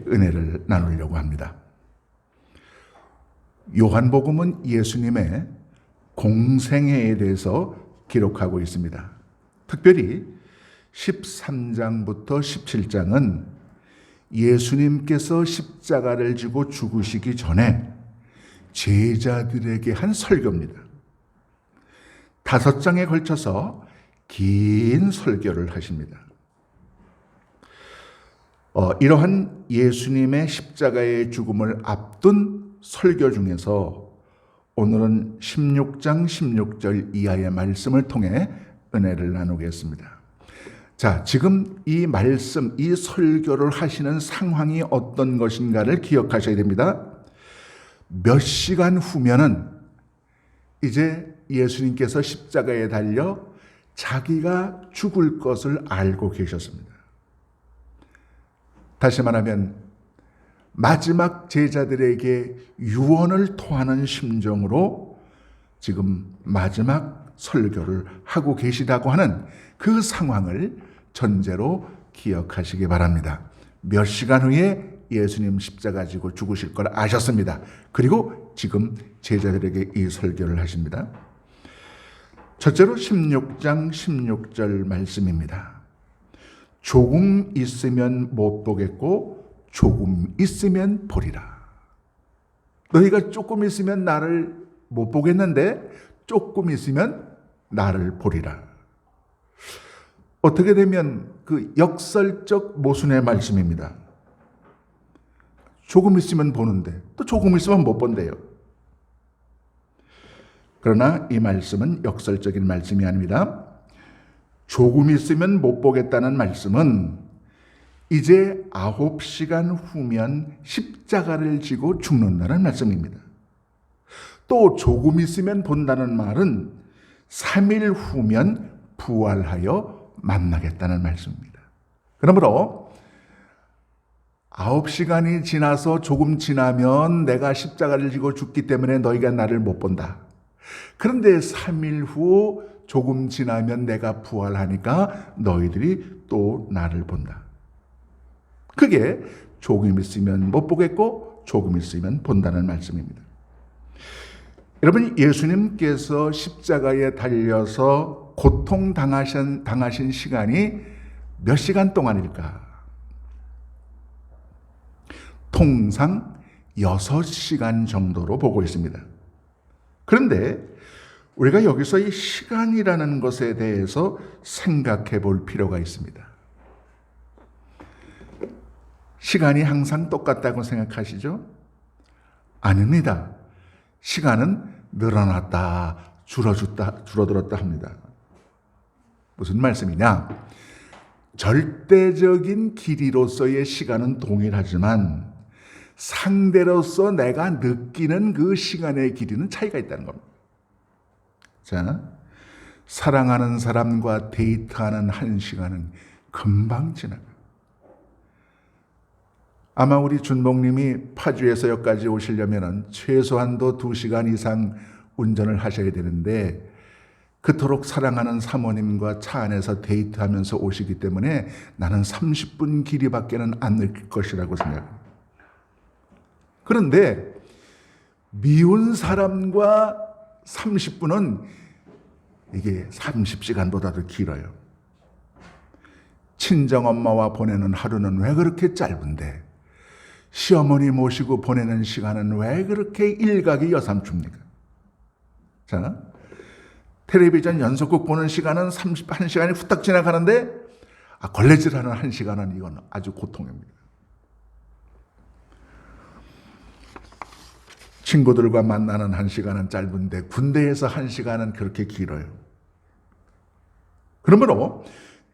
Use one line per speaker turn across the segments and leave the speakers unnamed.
은혜를 나누려고 합니다. 요한복음은 예수님의 공생애에 대해서 기록하고 있습니다. 특별히 13장부터 17장은 예수님께서 십자가를 지고 죽으시기 전에 제자들에게 한 설교입니다. 5장에 걸쳐서 긴 설교를 하십니다. 이러한 예수님의 십자가의 죽음을 앞둔 설교 중에서 오늘은 16장 16절 이하의 말씀을 통해 은혜를 나누겠습니다. 자, 지금 이 말씀, 이 설교를 하시는 상황이 어떤 것인가를 기억하셔야 됩니다. 몇 시간 후면은 이제 예수님께서 십자가에 달려 자기가 죽을 것을 알고 계셨습니다. 다시 말하면 마지막 제자들에게 유언을 토하는 심정으로 지금 마지막 설교를 하고 계시다고 하는 그 상황을 전제로 기억하시기 바랍니다. 몇 시간 후에 예수님 십자가 지고 죽으실 걸 아셨습니다. 그리고 지금 제자들에게 이 설교를 하십니다. 첫째로 16장 16절 말씀입니다. 조금 있으면 못 보겠고 조금 있으면 보리라. 너희가 조금 있으면 나를 못 보겠는데 조금 있으면 나를 보리라. 어떻게 되면 그 역설적 모순의 말씀입니다. 조금 있으면 보는데 또 조금 있으면 못 본대요. 그러나 이 말씀은 역설적인 말씀이 아닙니다. 조금 있으면 못 보겠다는 말씀은 이제 9시간 후면 십자가를 지고 죽는다는 말씀입니다. 또 조금 있으면 본다는 말은 3일 후면 부활하여 만나겠다는 말씀입니다. 그러므로 9시간이 지나서 조금 지나면 내가 십자가를 지고 죽기 때문에 너희가 나를 못 본다. 그런데 3일 후 조금 지나면 내가 부활하니까 너희들이 또 나를 본다. 그게 조금 있으면 못 보겠고 조금 있으면 본다는 말씀입니다. 여러분, 예수님께서 십자가에 달려서 고통당하신 시간이 몇 시간 동안일까? 통상 6시간 정도로 보고 있습니다. 그런데 우리가 여기서 이 시간이라는 것에 대해서 생각해 볼 필요가 있습니다. 시간이 항상 똑같다고 생각하시죠? 아닙니다. 시간은 늘어났다, 줄어들었다 합니다. 무슨 말씀이냐? 절대적인 길이로서의 시간은 동일하지만 상대로서 내가 느끼는 그 시간의 길이는 차이가 있다는 겁니다. 자, 사랑하는 사람과 데이트하는 1시간은 금방 지나가요. 아마 우리 준목님이 파주에서 여기까지 오시려면 최소한도 2시간 이상 운전을 하셔야 되는데 그토록 사랑하는 사모님과 차 안에서 데이트하면서 오시기 때문에 나는 30분 길이밖에는 안 느낄 것이라고 생각합니다. 그런데 미운 사람과 30분은 이게 30시간보다도 길어요. 친정엄마와 보내는 하루는 왜 그렇게 짧은데 시어머니 모시고 보내는 시간은 왜 그렇게 일각이 여삼춥니까? 자, 텔레비전 연속극 보는 시간은 31시간이 후딱 지나가는데 걸레질하는 1시간은 이건 아주 고통입니다. 친구들과 만나는 1시간은 짧은데 군대에서 1시간은 그렇게 길어요. 그러므로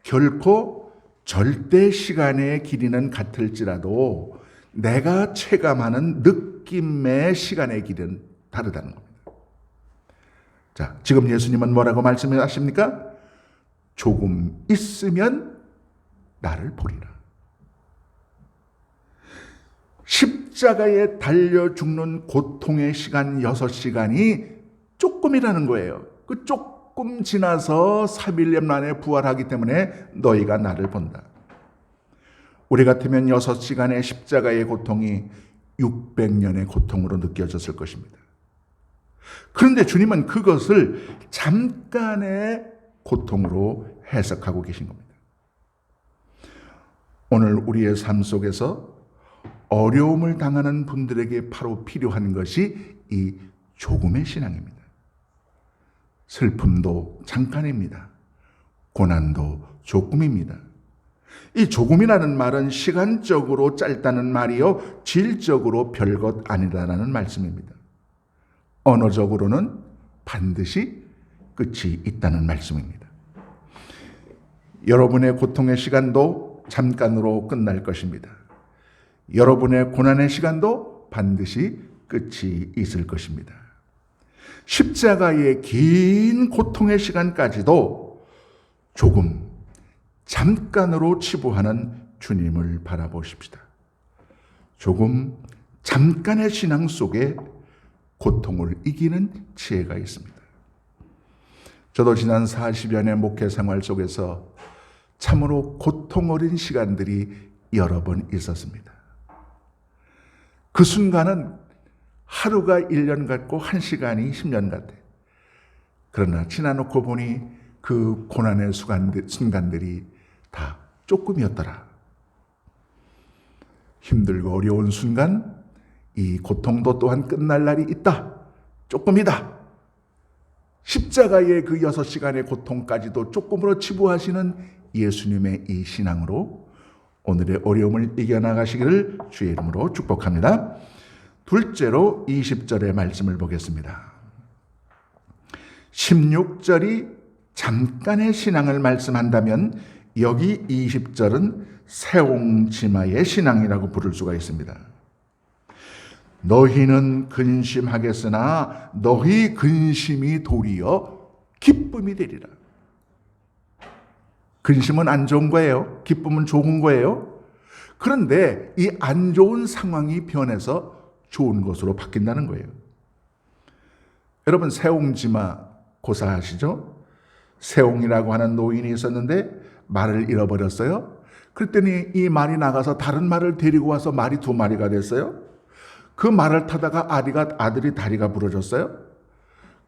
결코 절대 시간의 길이는 같을지라도 내가 체감하는 느낌의 시간의 길은 다르다는 겁니다. 자, 지금 예수님은 뭐라고 말씀하십니까? 조금 있으면 나를 보리라. 십자가에 달려 죽는 고통의 시간 6시간이 조금이라는 거예요. 그 조금 지나서 3일 만에 부활하기 때문에 너희가 나를 본다. 우리 같으면 6시간의 십자가의 고통이 600년의 고통으로 느껴졌을 것입니다. 그런데 주님은 그것을 잠깐의 고통으로 해석하고 계신 겁니다. 오늘 우리의 삶 속에서 어려움을 당하는 분들에게 바로 필요한 것이 이 조금의 신앙입니다. 슬픔도 잠깐입니다. 고난도 조금입니다. 이 조금이라는 말은 시간적으로 짧다는 말이요, 질적으로 별것 아니라는 말씀입니다. 언어적으로는 반드시 끝이 있다는 말씀입니다. 여러분의 고통의 시간도 잠깐으로 끝날 것입니다. 여러분의 고난의 시간도 반드시 끝이 있을 것입니다. 십자가의 긴 고통의 시간까지도 조금, 잠깐으로 치부하는 주님을 바라보십시다. 조금, 잠깐의 신앙 속에 고통을 이기는 지혜가 있습니다. 저도 지난 40여 년 목회 생활 속에서 참으로 고통 어린 시간들이 여러 번 있었습니다. 그 순간은 하루가 1년 같고 1시간이 10년 같아요. 그러나 지나놓고 보니 그 고난의 순간들이 다 조금이었더라. 힘들고 어려운 순간, 이 고통도 또한 끝날 날이 있다. 조금이다. 십자가의 그 6시간의 고통까지도 조금으로 치부하시는 예수님의 이 신앙으로 오늘의 어려움을 이겨나가시기를 주의 이름으로 축복합니다. 둘째로 20절의 말씀을 보겠습니다. 16절이 잠깐의 신앙을 말씀한다면 여기 20절은 세옹지마의 신앙이라고 부를 수가 있습니다. 너희는 근심하겠으나 너희 근심이 도리어 기쁨이 되리라. 근심은 안 좋은 거예요. 기쁨은 좋은 거예요. 그런데 이 안 좋은 상황이 변해서 좋은 것으로 바뀐다는 거예요. 여러분, 세옹지마 고사하시죠? 세옹이라고 하는 노인이 있었는데 말을 잃어버렸어요. 그랬더니 이 말이 나가서 다른 말을 데리고 와서 말이 2마리가 됐어요. 그 말을 타다가 아들이 다리가 부러졌어요.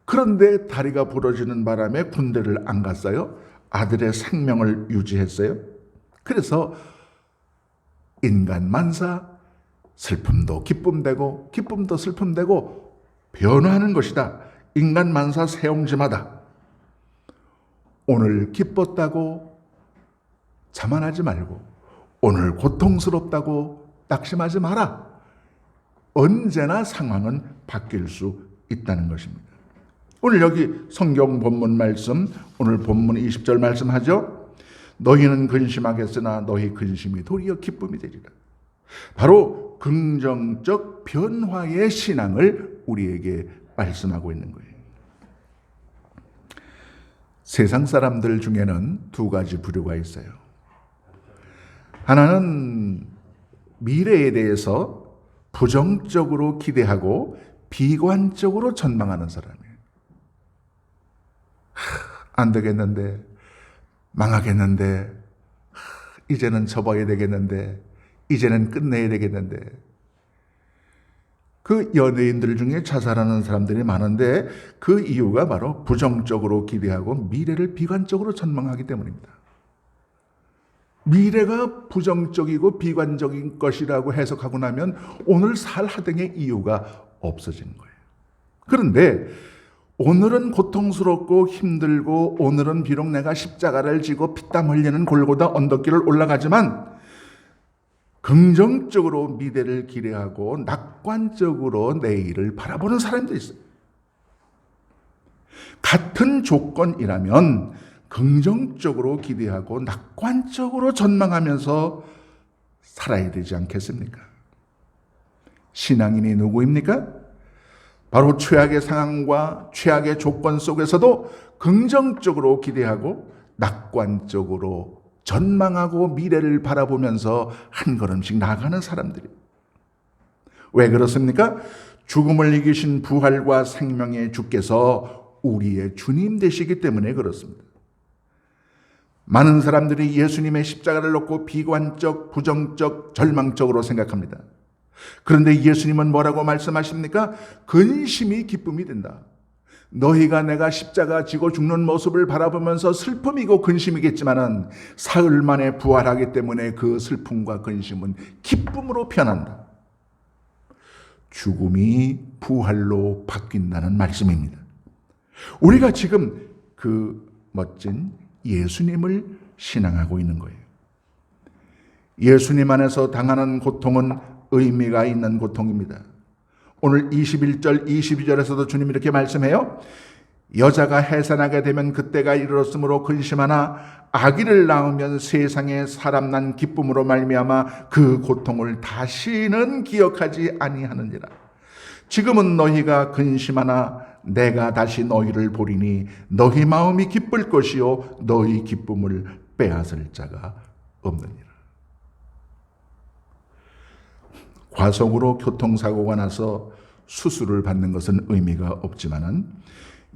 그런데 다리가 부러지는 바람에 군대를 안 갔어요. 아들의 생명을 유지했어요. 그래서 인간 만사, 슬픔도 기쁨되고 기쁨도 슬픔되고 변화하는 것이다. 인간 만사 세옹지마다. 오늘 기뻤다고 자만하지 말고, 오늘 고통스럽다고 낙심하지 마라. 언제나 상황은 바뀔 수 있다는 것입니다. 오늘 여기 성경 본문 말씀, 오늘 본문 20절 말씀하죠. 너희는 근심하겠으나 너희 근심이 도리어 기쁨이 되리라. 바로 긍정적 변화의 신앙을 우리에게 말씀하고 있는 거예요. 세상 사람들 중에는 2가지 부류가 있어요. 하나는 미래에 대해서 부정적으로 기대하고 비관적으로 전망하는 사람이에요. 안 되겠는데, 망하겠는데, 이제는 접어야 되겠는데, 이제는 끝내야 되겠는데. 그 연예인들 중에 자살하는 사람들이 많은데 그 이유가 바로 부정적으로 기대하고 미래를 비관적으로 전망하기 때문입니다. 미래가 부정적이고 비관적인 것이라고 해석하고 나면 오늘 살 하등의 이유가 없어지는 거예요. 그런데 오늘은 고통스럽고 힘들고 오늘은 비록 내가 십자가를 지고 피땀 흘리는 골고다 언덕길을 올라가지만 긍정적으로 미래를 기대하고 낙관적으로 내일을 바라보는 사람도 있어요. 같은 조건이라면 긍정적으로 기대하고 낙관적으로 전망하면서 살아야 되지 않겠습니까? 신앙인이 누구입니까? 바로 최악의 상황과 최악의 조건 속에서도 긍정적으로 기대하고 낙관적으로 전망하고 미래를 바라보면서 한 걸음씩 나아가는 사람들이에요. 왜 그렇습니까? 죽음을 이기신 부활과 생명의 주께서 우리의 주님 되시기 때문에 그렇습니다. 많은 사람들이 예수님의 십자가를 놓고 비관적, 부정적, 절망적으로 생각합니다. 그런데 예수님은 뭐라고 말씀하십니까? 근심이 기쁨이 된다. 너희가 내가 십자가 지고 죽는 모습을 바라보면서 슬픔이고 근심이겠지만은 사흘 만에 부활하기 때문에 그 슬픔과 근심은 기쁨으로 변한다. 죽음이 부활로 바뀐다는 말씀입니다. 우리가 지금 그 멋진 예수님을 신앙하고 있는 거예요. 예수님 안에서 당하는 고통은 의미가 있는 고통입니다. 오늘 21절, 22절에서도 주님 이렇게 말씀해요. 여자가 해산하게 되면 그때가 이르렀으므로 근심하나 아기를 낳으면 세상에 사람 난 기쁨으로 말미암아 그 고통을 다시는 기억하지 아니하느니라. 지금은 너희가 근심하나 내가 다시 너희를 보리니 너희 마음이 기쁠 것이요 너희 기쁨을 빼앗을 자가 없느니라. 과속으로 교통사고가 나서 수술을 받는 것은 의미가 없지만은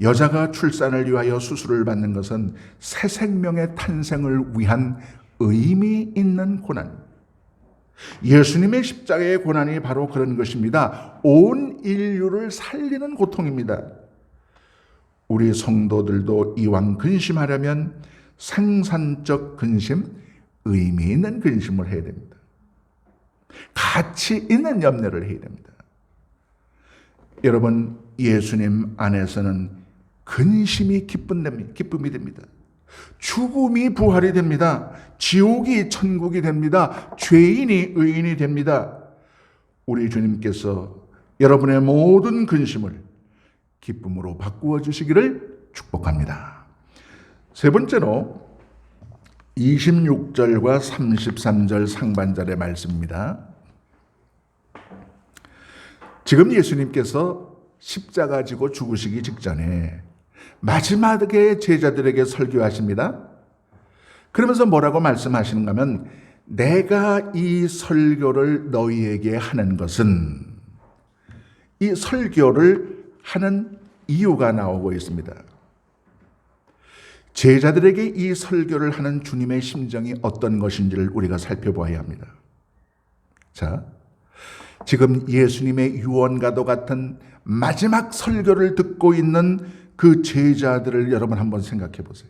여자가 출산을 위하여 수술을 받는 것은 새 생명의 탄생을 위한 의미 있는 고난입니다. 예수님의 십자가의 고난이 바로 그런 것입니다. 온 인류를 살리는 고통입니다. 우리 성도들도 이왕 근심하려면 생산적 근심, 의미 있는 근심을 해야 됩니다. 가치 있는 염려를 해야 됩니다. 여러분, 예수님 안에서는 근심이 기쁨이 됩니다. 죽음이 부활이 됩니다. 지옥이 천국이 됩니다. 죄인이 의인이 됩니다. 우리 주님께서 여러분의 모든 근심을 기쁨으로 바꾸어 주시기를 축복합니다. 세 번째로 26절과 33절 상반절의 말씀입니다. 지금 예수님께서 십자가 지고 죽으시기 직전에 마지막에 제자들에게 설교하십니다. 그러면서 뭐라고 말씀하시는가 하면 내가 이 설교를 너희에게 하는 것은, 이 설교를 하는 이유가 나오고 있습니다. 제자들에게 이 설교를 하는 주님의 심정이 어떤 것인지를 우리가 살펴보아야 합니다. 자, 지금 예수님의 유언과도 같은 마지막 설교를 듣고 있는 그 제자들을 여러분 한번 생각해 보세요.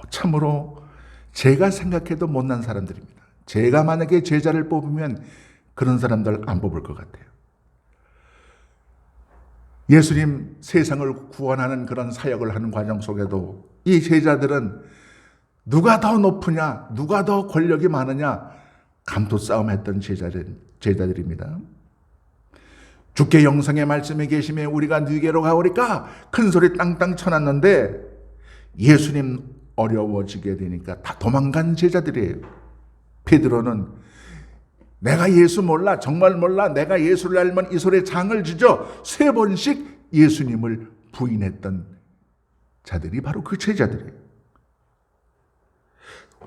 참으로 제가 생각해도 못난 사람들입니다. 제가 만약에 제자를 뽑으면 그런 사람들 안 뽑을 것 같아요. 예수님 세상을 구원하는 그런 사역을 하는 과정 속에도 이 제자들은 누가 더 높으냐, 누가 더 권력이 많으냐 감투 싸움했던 제자들입니다. 주께 영성의 말씀에 계시매 우리가 네게로 가오리까 큰 소리 땅땅 쳐놨는데 예수님 어려워지게 되니까 다 도망간 제자들이에요. 베드로는 내가 예수 몰라, 정말 몰라, 내가 예수를 알면 이 소리에 장을 지죠. 3번씩 예수님을 부인했던 자들이 바로 그 제자들이에요.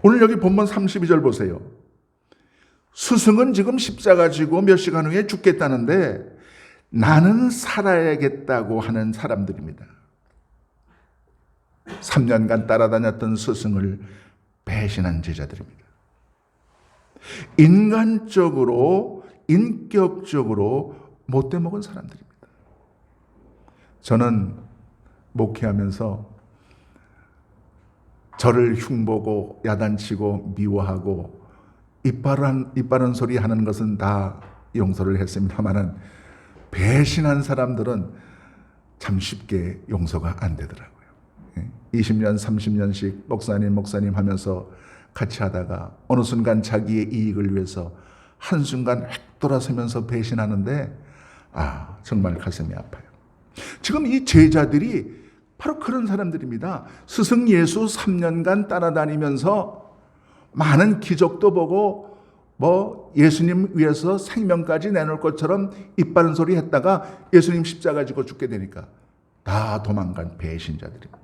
오늘 여기 본문 32절 보세요. 스승은 지금 십자가 지고 몇 시간 후에 죽겠다는데 나는 살아야겠다고 하는 사람들입니다. 3년간 따라다녔던 스승을 배신한 제자들입니다. 인간적으로, 인격적으로 못돼 먹은 사람들입니다. 저는 목회하면서 저를 흉보고 야단치고 미워하고 이빠른 소리 하는 것은 다 용서를 했습니다만은 배신한 사람들은 참 쉽게 용서가 안 되더라고요. 20년, 30년씩 목사님 하면서 같이 하다가 어느 순간 자기의 이익을 위해서 한순간 획 돌아서면서 배신하는데 정말 가슴이 아파요. 지금 이 제자들이 바로 그런 사람들입니다. 스승 예수 3년간 따라다니면서 많은 기적도 보고 예수님 위해서 생명까지 내놓을 것처럼 이빠른 소리 했다가 예수님 십자가 지고 죽게 되니까 다 도망간 배신자들입니다.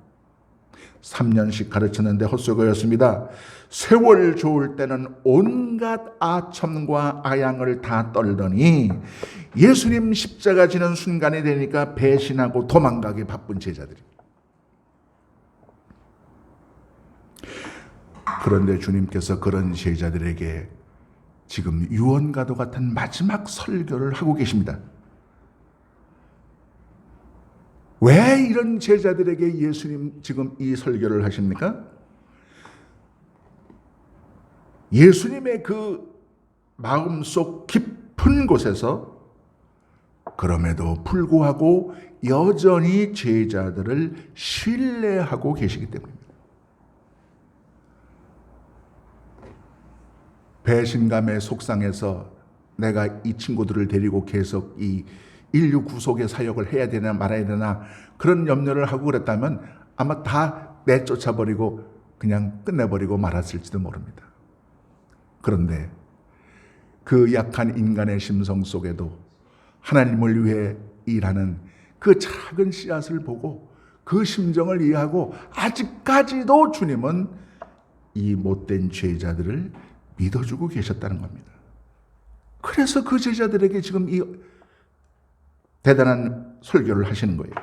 3년씩 가르쳤는데 헛수고였습니다. 세월 좋을 때는 온갖 아첨과 아양을 다 떨더니 예수님 십자가 지는 순간이 되니까 배신하고 도망가기 바쁜 제자들입니다. 그런데 주님께서 그런 제자들에게 지금 유언과도 같은 마지막 설교를 하고 계십니다. 왜 이런 제자들에게 예수님 지금 이 설교를 하십니까? 예수님의 그 마음속 깊은 곳에서 그럼에도 불구하고 여전히 제자들을 신뢰하고 계시기 때문입니다. 배신감에 속상해서 내가 이 친구들을 데리고 계속 이 인류 구속의 사역을 해야 되나 말아야 되나 그런 염려를 하고 그랬다면 아마 다 내쫓아버리고 그냥 끝내버리고 말았을지도 모릅니다. 그런데 그 약한 인간의 심성 속에도 하나님을 위해 일하는 그 작은 씨앗을 보고 그 심정을 이해하고 아직까지도 주님은 이 못된 제자들을 믿어주고 계셨다는 겁니다. 그래서 그 제자들에게 지금 이 대단한 설교를 하시는 거예요.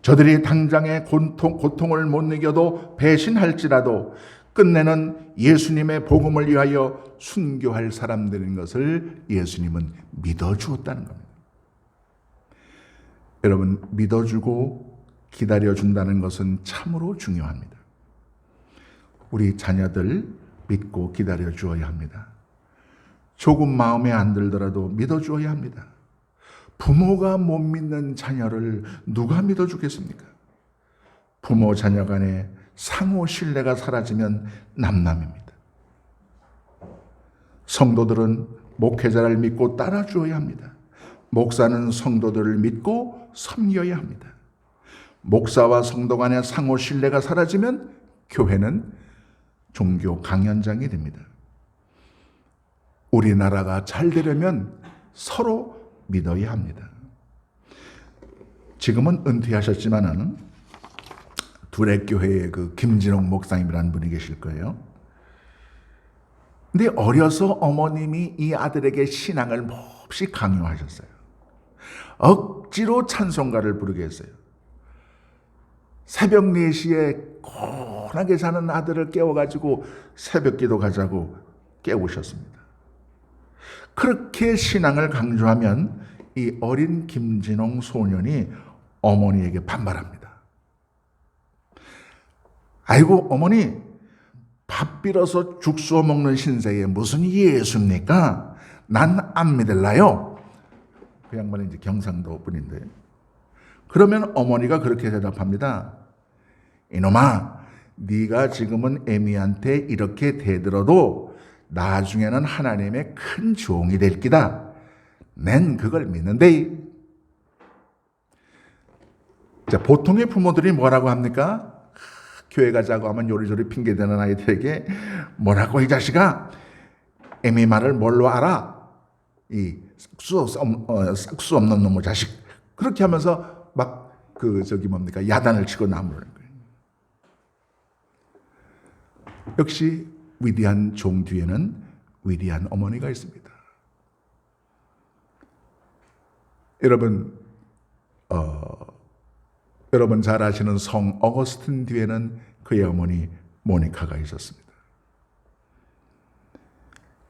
저들이 당장의 고통을 못 이겨도 배신할지라도 끝내는 예수님의 복음을 위하여 순교할 사람들인 것을 예수님은 믿어주었다는 겁니다. 여러분, 믿어주고 기다려준다는 것은 참으로 중요합니다. 우리 자녀들 믿고 기다려주어야 합니다. 조금 마음에 안 들더라도 믿어주어야 합니다. 부모가 못 믿는 자녀를 누가 믿어주겠습니까? 부모 자녀 간에 상호 신뢰가 사라지면 남남입니다. 성도들은 목회자를 믿고 따라주어야 합니다. 목사는 성도들을 믿고 섬겨야 합니다. 목사와 성도 간의 상호 신뢰가 사라지면 교회는 종교 강연장이 됩니다. 우리나라가 잘 되려면 서로 믿어야 합니다. 지금은 은퇴하셨지만은 두레교회의 그 김진홍 목사님이라는 분이 계실 거예요. 근데 어려서 어머님이 이 아들에게 신앙을 몹시 강요하셨어요. 억지로 찬송가를 부르게 했어요. 새벽 4시에 고단하게 자는 아들을 깨워가지고 새벽기도 가자고 깨우셨습니다. 그렇게 신앙을 강조하면 이 어린 김진홍 소년이 어머니에게 반발합니다. 아이고 어머니, 밥 빌어서 죽 쏘아 먹는 신세에 무슨 예수입니까? 난 안 믿을라요. 그 양반은 이제 경상도 분인데, 그러면 어머니가 그렇게 대답합니다. 이놈아, 네가 지금은 애미한테 이렇게 대들어도 나중에는 하나님의 큰 종이 될 기다. 난 그걸 믿는데. 자, 보통의 부모들이 뭐라고 합니까? 교회 가자고 하면 요리조리 핑계대는 아이들에게 뭐라고, 이 자식아, 애미 말을 뭘로 알아? 이 싹수 없는 놈의 자식. 그렇게 하면서 막 야단을 치고 나무는 거예요. 역시 위대한 종 뒤에는 위대한 어머니가 있습니다. 여러분 잘 아시는 성 어거스틴 뒤에는 그의 어머니 모니카가 있었습니다.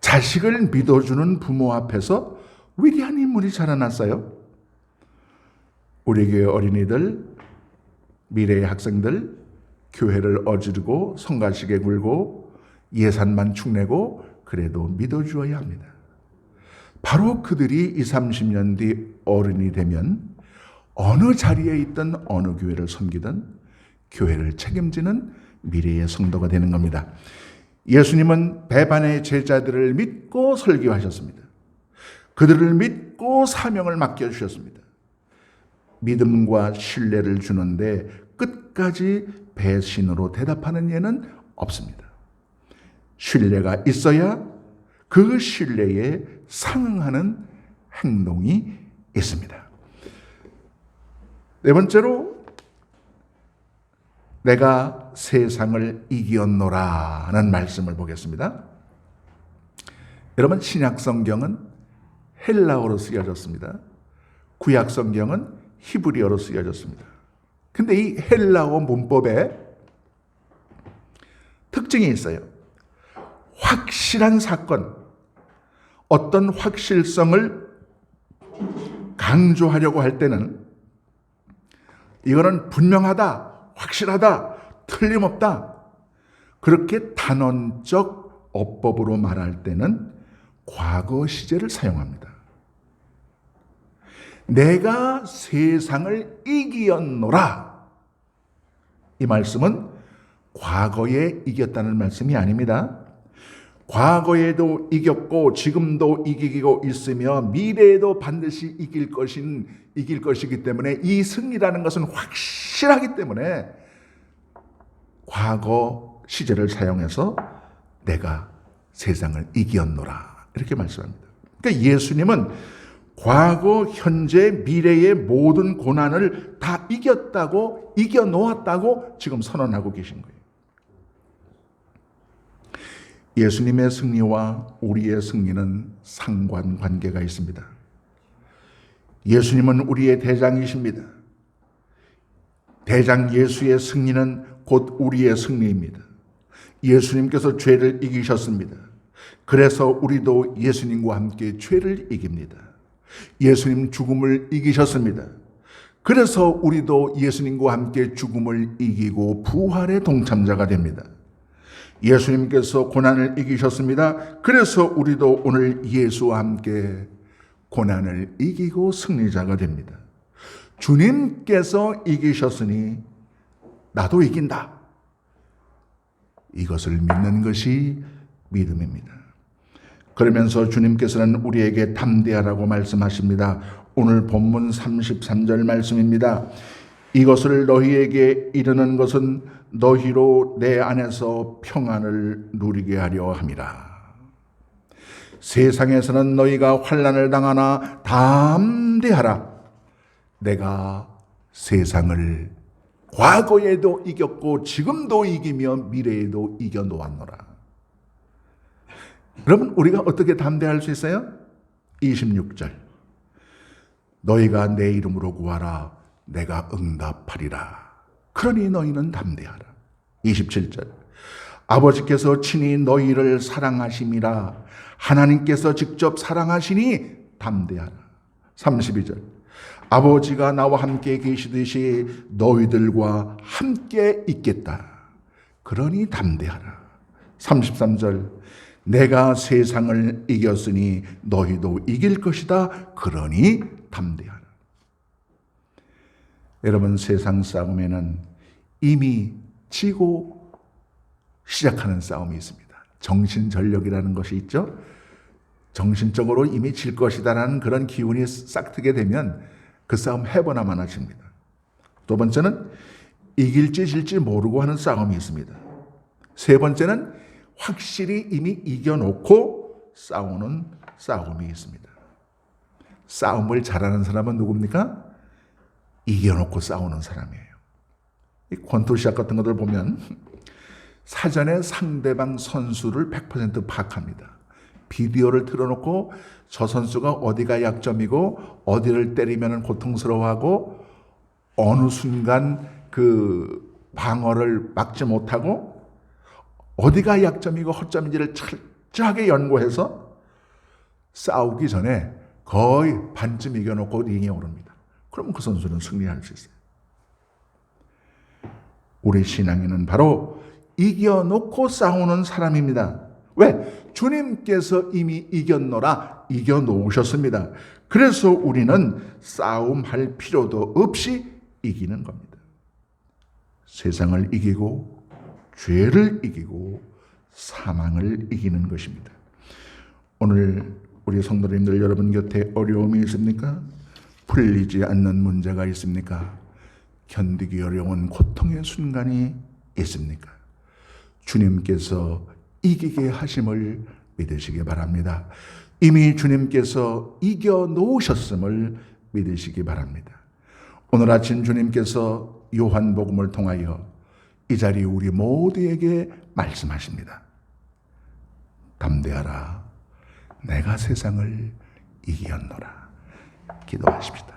자식을 믿어주는 부모 앞에서 위대한 인물이 자라났어요. 우리 교회 어린이들, 미래의 학생들, 교회를 어지르고 성가시게 굴고 예산만 축내고 그래도 믿어주어야 합니다. 바로 그들이 20, 30년 뒤 어른이 되면 어느 자리에 있든 어느 교회를 섬기든 교회를 책임지는 미래의 성도가 되는 겁니다. 예수님은 배반의 제자들을 믿고 설교하셨습니다. 그들을 믿고 사명을 맡겨주셨습니다. 믿음과 신뢰를 주는데 끝까지 배신으로 대답하는 예는 없습니다. 신뢰가 있어야 그 신뢰에 상응하는 행동이 있습니다. 네 번째로, 내가 세상을 이겼노라는 말씀을 보겠습니다. 여러분, 신약 성경은 헬라어로 쓰여졌습니다. 구약 성경은 히브리어로 쓰여졌습니다. 근데 이 헬라어 문법에 특징이 있어요. 확실한 사건, 어떤 확실성을 강조하려고 할 때는 이거는 분명하다, 확실하다, 틀림없다, 그렇게 단언적 어법으로 말할 때는 과거 시제를 사용합니다. 내가 세상을 이기었노라, 이 말씀은 과거에 이겼다는 말씀이 아닙니다. 과거에도 이겼고 지금도 이기고 있으며 미래에도 반드시 이길 것이기 때문에 이 승리라는 것은 확실하기 때문에 과거 시제를 사용해서 내가 세상을 이겼노라, 이렇게 말씀합니다. 그러니까 예수님은 과거, 현재, 미래의 모든 고난을 다 이겼다고, 이겨놓았다고 지금 선언하고 계신 거예요. 예수님의 승리와 우리의 승리는 상관관계가 있습니다. 예수님은 우리의 대장이십니다. 대장 예수의 승리는 곧 우리의 승리입니다. 예수님께서 죄를 이기셨습니다. 그래서 우리도 예수님과 함께 죄를 이깁니다. 예수님 죽음을 이기셨습니다. 그래서 우리도 예수님과 함께 죽음을 이기고 부활의 동참자가 됩니다. 예수님께서 고난을 이기셨습니다. 그래서 우리도 오늘 예수와 함께 고난을 이기고 승리자가 됩니다. 주님께서 이기셨으니 나도 이긴다, 이것을 믿는 것이 믿음입니다. 그러면서 주님께서는 우리에게 담대하라고 말씀하십니다. 오늘 본문 33절 말씀입니다. 이것을 너희에게 이르는 것은 너희로 내 안에서 평안을 누리게 하려 함이라. 세상에서는 너희가 환난을 당하나 담대하라. 내가 세상을 과거에도 이겼고 지금도 이기며 미래에도 이겨놓았노라. 여러분, 우리가 어떻게 담대할 수 있어요? 26절. 너희가 내 이름으로 구하라. 내가 응답하리라. 그러니 너희는 담대하라. 27절. 아버지께서 친히 너희를 사랑하심이라. 하나님께서 직접 사랑하시니 담대하라. 32절. 아버지가 나와 함께 계시듯이 너희들과 함께 있겠다. 그러니 담대하라. 33절. 내가 세상을 이겼으니 너희도 이길 것이다. 그러니 담대하라. 여러분, 세상 싸움에는 이미 지고 시작하는 싸움이 있습니다. 정신전력이라는 것이 있죠. 정신적으로 이미 질 것이다라는 그런 기운이 싹트게 되면 그 싸움 해보나 마나 집니다. 두 번째는 이길지 질지 모르고 하는 싸움이 있습니다. 세 번째는 확실히 이미 이겨놓고 싸우는 싸움이 있습니다. 싸움을 잘하는 사람은 누굽니까? 이겨놓고 싸우는 사람이에요. 이 권투 시합 같은 것들 보면 사전에 상대방 선수를 100% 파악합니다. 비디오를 틀어놓고 저 선수가 어디가 약점이고 어디를 때리면 고통스러워하고 어느 순간 그 방어를 막지 못하고 어디가 약점이고 허점인지를 철저하게 연구해서 싸우기 전에 거의 반쯤 이겨놓고 링에 오릅니다. 그러면 그 선수는 승리할 수 있어요. 우리 신앙인은 바로 이겨놓고 싸우는 사람입니다. 왜? 주님께서 이미 이겼노라, 이겨놓으셨습니다. 그래서 우리는 싸움할 필요도 없이 이기는 겁니다. 세상을 이기고 죄를 이기고 사망을 이기는 것입니다. 오늘 우리 성도님들 여러분 곁에 어려움이 있습니까? 풀리지 않는 문제가 있습니까? 견디기 어려운 고통의 순간이 있습니까? 주님께서 이기게 하심을 믿으시기 바랍니다. 이미 주님께서 이겨놓으셨음을 믿으시기 바랍니다. 오늘 아침 주님께서 요한복음을 통하여 이 자리 우리 모두에게 말씀하십니다. 담대하라. 내가 세상을 이기었노라. 기도하십시다.